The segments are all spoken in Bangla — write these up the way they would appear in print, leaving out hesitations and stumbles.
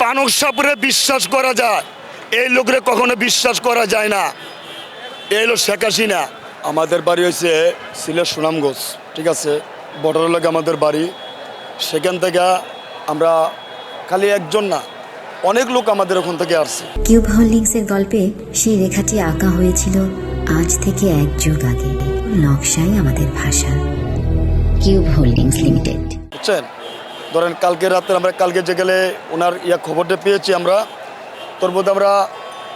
পানক সাপুরে বিশ্বাস করা যায়, এই লোকরে কখনো বিশ্বাস করা যায় না। এই হলো শেখ হাসিনা। আমাদের বাড়ি হয়েছে সিলেট সুনামগঞ্জ, ঠিক আছে, বর্ডারের লাগে আমাদের বাড়ি। সেখান থেকে আমরা খালি একজন না, অনেক লোক আমাদের ওখান থেকে আসছে। কিউব হোল্ডিংসের গল্পে সেই রেখাটি আঁকা হয়েছিল আজ থেকে 1 যুগ আগে। নকশাই আমাদের ভাষা। Cube holdings limited. বুঝছেন, ধরেন কালকে রাতে আমরা কালকে যে গেলে ওনার খবরটা পেয়েছি আমরা, তোর মধ্যে আমরা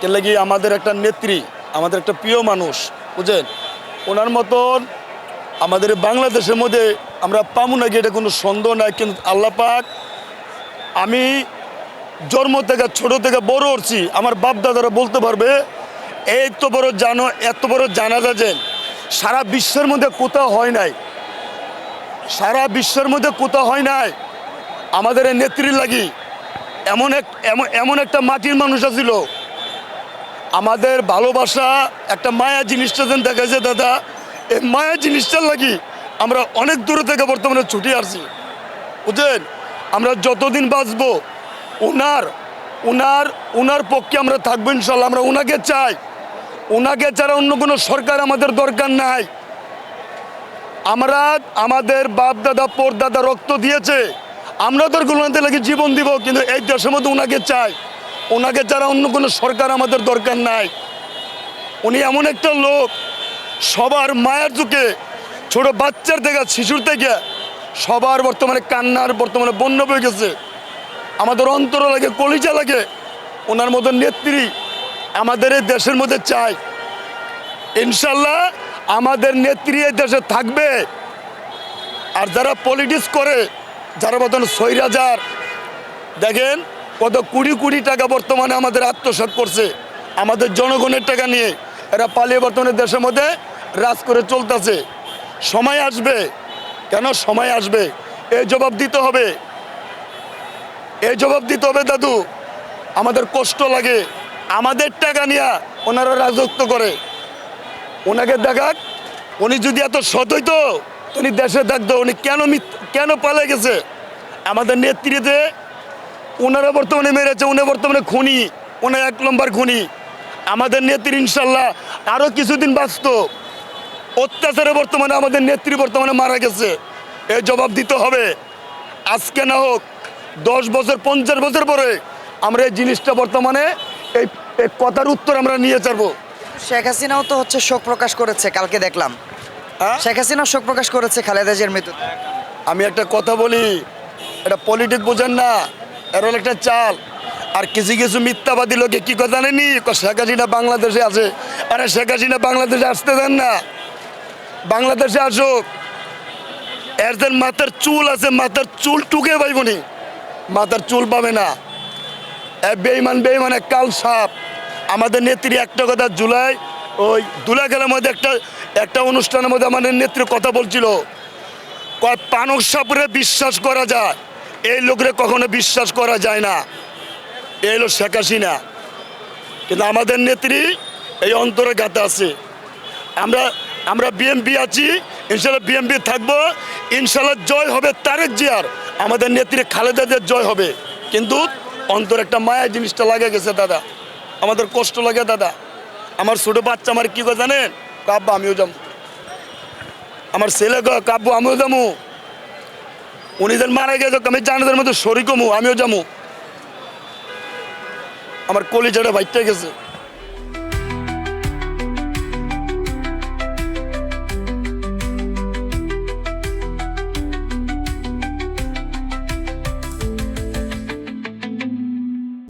কেলে গিয়ে আমাদের একটা নেত্রী, আমাদের একটা প্রিয় মানুষ, বুঝছেন, ওনার মতন আমাদের বাংলাদেশের মধ্যে আমরা পাবো নাকি এটা কোনো সন্দেহ নাই। কিন্তু আল্লাহ পাক, আমি জন্ম থেকে ছোট থেকে বড় হচ্ছি, আমার বাপ দাদারা বলতে পারবে এত বড় জানাজা যে সারা বিশ্বের মধ্যে কোথাও হয় নাই, সারা বিশ্বের মধ্যে কোথাও হয় নাই। আমাদের এই নেত্রীর লাগি এমন একটা মাটির মানুষ ছিল। আমাদের ভালোবাসা একটা মায়া জিনিসটা যেন দেখাচ্ছে দাদা, এই মায়া জিনিসটার লাগি আমরা অনেক দূরে থেকে বর্তমানে ছুটে আসছি, বুঝলেন। আমরা যতদিন বাঁচবো উনার পক্ষে আমরা থাকবো ইনশাল্লাহ। আমরা উনাকে চাই, উনাকে ছাড়া অন্য কোনো সরকার আমাদের দরকার নাই। আমরা আমাদের বাপ দাদা পরদাদা রক্ত দিয়েছে, আমরা তোর গুলোতে লাগে জীবন দিব, কিন্তু এই দেশের মধ্যে ওনাকে চাই। ওনাকে ছাড়া অন্য কোনো সরকার আমাদের দরকার নাই। উনি এমন একটা লোক, সবার মায়ের চোখে, ছোট বাচ্চার থেকে শিশুর থেকে সবার বর্তমানে কান্নার বর্তমানে বন্য হয়ে গেছে। আমাদের অন্তর লাগে, কলিজা লাগে। ওনার মতো নেত্রী আমাদের এই দেশের মধ্যে চাই। ইনশাল্লাহ আমাদের নেত্রী এই দেশে থাকবে। আর যারা পলিটিক্স করে, যারা বর্তমানে স্বৈরাচার, দেখেন কত কোটি টাকা বর্তমানে আমাদের আত্মসাৎ করছে আমাদের জনগণের টাকা নিয়ে। এরা পালিয়ে বর্তমানে দেশের মধ্যে রাজ করে চলতেছে। সময় আসবে, কেন সময় আসবে, এই জবাব দিতে হবে, এই জবাব দিতে হবে দাদু। আমাদের কষ্ট লাগে, আমাদের টাকা নিয়ে ওনারা রাজত্ব করে। ওনাকে দেখাক, উনি যদি এত সৎ হইতো উনি দেশে থাকতো। উনি কেন পালিয়ে গেছে? আমাদের নেতৃত্বে ওনারা বর্তমানে মেরেছে, উনি বর্তমানে খুনি, উনি 1 নম্বর খুনি। আমাদের নেত্রী ইনশাল্লাহ আরও কিছুদিন বাঁচত। অত্যাচারে বর্তমানে আমাদের নেত্রী বর্তমানে মারা গেছে। এই জবাব দিতে হবে। আজকে না হোক 10 বছর 50 বছর পরে আমরা এই জিনিসটা বর্তমানে এই কথার উত্তর আমরা নিয়ে যাবো। শেখ হাসিনাও তো শোক প্রকাশ করেছে, কালকে দেখলাম। শেখ হাসিনাও শোক প্রকাশ করেছে খালেদা জিয়ার মৃত্যুতে। আমি একটা কথা বলি, এটা পলিটিক্স বোঝেন না, এর হলো একটা চাল। আর কিছু মিথ্যাবাদী লোকে কি কথা জানেনি, শেখ হাসিনা বাংলাদেশে আছে। আরে শেখ হাসিনা বাংলাদেশে আসতে দেন না, বাংলাদেশে আসুক। এর যে মাথার চুল আছে, মাথার চুল টুকে পাইবনি, মাথার চুল পাবে না। বেইমান এক কাল সাপ। আমাদের নেত্রী একটা কথা জুলাই ওই দুলা খেলার মধ্যে একটা অনুষ্ঠানের মধ্যে আমাদের নেত্রী কথা বলছিল, পানক সাপুরে বিশ্বাস করা যায়, এই লোকরে কখনো বিশ্বাস করা যায় না। এই হলো শেখ হাসিনা। কিন্তু আমাদের নেত্রী এই অন্তরে গাতে আছে। আমরা বিএমপি আছি, ইনশাল্লাহ বিএমপি থাকবো। ইনশাল্লাহ জয় হবে তারেক জিয়ার, আমাদের নেত্রী খালেদা জিয়ার জয় হবে। কিন্তু অন্তর একটা মায়া জিনিসটা লাগে গেছে দাদা, আমাদের কষ্ট লাগে দাদা। আমার ছোটো বাচ্চা আমার কী করে জানেন, কাব্বা আমিও যাবো, আমার ছেলে কাব্বু আমিও যাবো। উনি যেন মারা গেছে, আমি জানাদের মধ্যে শরিক হমু, আমিও যাবো। আমার কলিজাটা ভাইটা গেছে।